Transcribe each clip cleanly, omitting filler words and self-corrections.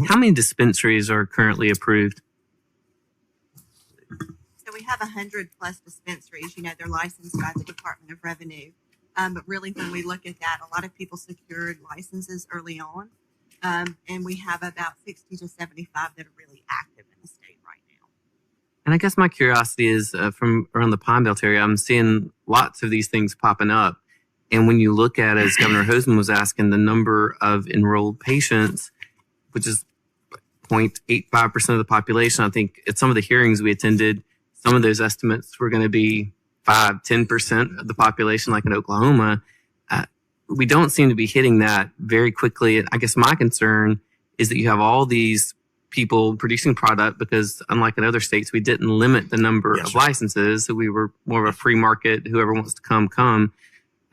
How many dispensaries are currently approved? So we have 100 plus dispensaries. They're licensed by the Department of Revenue. But really, when we look at that, a lot of people secured licenses early on. And we have about 60 to 75 that are really active in the state right now. And I guess my curiosity is from around the Pine Belt area, I'm seeing lots of these things popping up. And when you look at, as Governor Hosemann was asking, the number of enrolled patients, which is 0.85% of the population, I think at some of the hearings we attended, some of those estimates were going to be 5-10% of the population, like in Oklahoma. We don't seem to be hitting that very quickly. And I guess my concern is that you have all these people producing product because, unlike in other states, we didn't limit the number of licenses. So we were more of a free market. Whoever wants to come.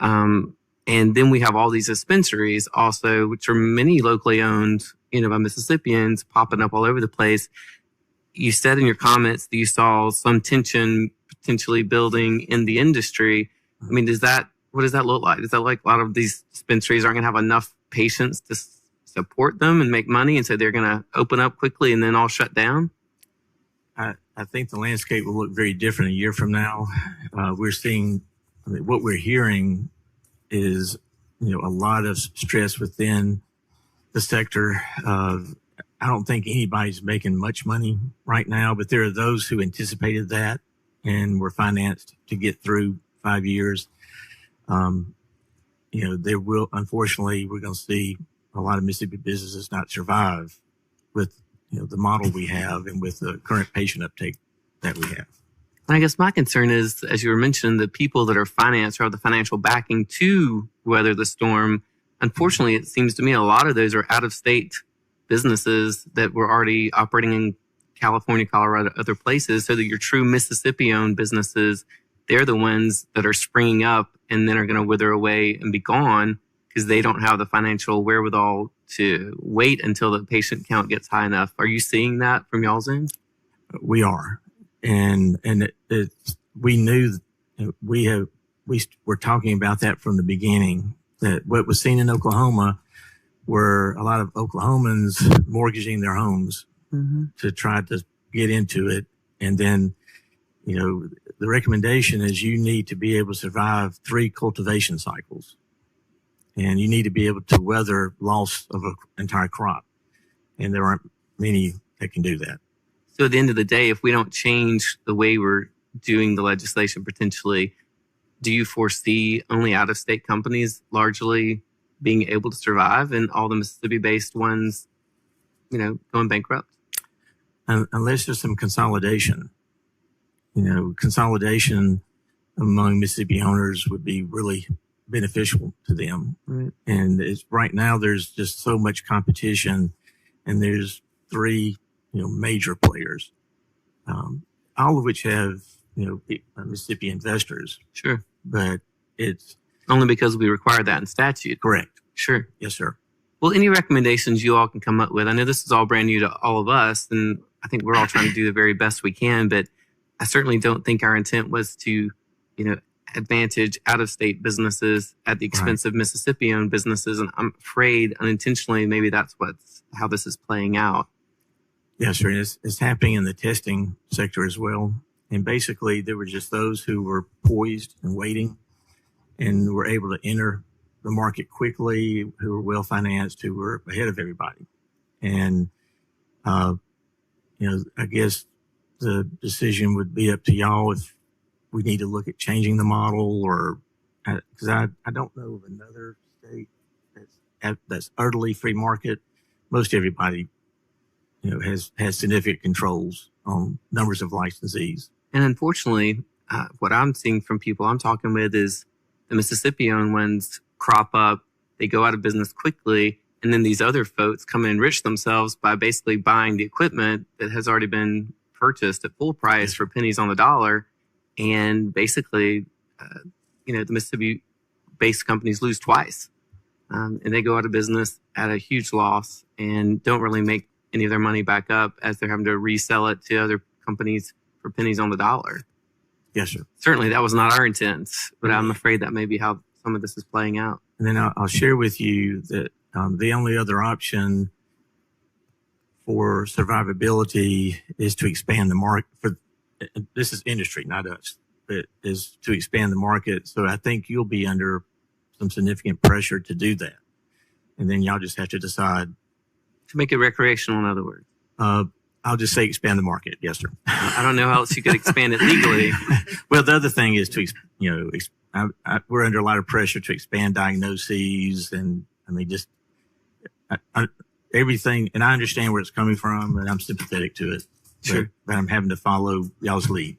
And then we have all these dispensaries also, which are many locally owned, by Mississippians popping up all over the place. You said in your comments that you saw some tension potentially building in the industry. I mean, what does that look like? Is that like a lot of these dispensaries aren't going to have enough patients to support them and make money, and so they're going to open up quickly and then all shut down? I think the landscape will look very different a year from now. What we're hearing is, a lot of stress within the sector. I don't think anybody's making much money right now, but there are those who anticipated that and were financed to get through 5 years. Unfortunately, we're going to see a lot of Mississippi businesses not survive with, the model we have and with the current patient uptake that we have. I guess my concern is, as you were mentioning, the people that are financed or have the financial backing to weather the storm. Unfortunately, it seems to me a lot of those are out-of-state businesses that were already operating in California, Colorado, other places, so that your true Mississippi-owned businesses, they're the ones that are springing up and then are going to wither away and be gone because they don't have the financial wherewithal to wait until the patient count gets high enough. Are you seeing that from y'all's end? We are. And we knew we were talking about that from the beginning, that what was seen in Oklahoma were a lot of Oklahomans mortgaging their homes to try to get into it. And then, the recommendation is you need to be able to survive 3 cultivation cycles, and you need to be able to weather loss of an entire crop. And there aren't many that can do that. So at the end of the day, if we don't change the way we're doing the legislation potentially, do you foresee only out-of-state companies largely being able to survive and all the Mississippi-based ones, going bankrupt? Unless there's some consolidation. Consolidation among Mississippi owners would be really beneficial to them. Right. And right now there's just so much competition, and there's 3 major players, all of which have, Mississippi investors. Sure. But it's only because we require that in statute. Correct. Sure. Yes, sir. Well, any recommendations you all can come up with? I know this is all brand new to all of us, and I think we're all trying to do the very best we can, but I certainly don't think our intent was to, advantage out-of-state businesses at the expense of Mississippi-owned businesses. And I'm afraid unintentionally, maybe that's how this is playing out. Yes, sir. It's happening in the testing sector as well. And basically, there were just those who were poised and waiting and were able to enter the market quickly, who were well-financed, who were ahead of everybody. And, I guess the decision would be up to y'all if we need to look at changing the model, or because I don't know of another state that's utterly free market. Most everybody, has significant controls on numbers of licensees. And unfortunately, what I'm seeing from people I'm talking with is the Mississippi-owned ones crop up, they go out of business quickly, and then these other folks come and enrich themselves by basically buying the equipment that has already been purchased at full price for pennies on the dollar. And basically, the Mississippi-based companies lose twice. And they go out of business at a huge loss and don't really make any of their money back up as they're having to resell it to other companies for pennies on the dollar. Yes, sir. Certainly, that was not our intent, but I'm afraid that may be how some of this is playing out. And then I'll share with you that the only other option for survivability is to expand the market. This is industry, not us, but is to expand the market. So I think you'll be under some significant pressure to do that. And then y'all just have to decide. To make it recreational, in other words. I'll just say expand the market. Yes, sir. I don't know how else you could expand it legally. Well, the other thing is we're under a lot of pressure to expand diagnoses, and I mean, just everything. And I understand where it's coming from, and I'm sympathetic to it. Sure. But I'm having to follow y'all's lead.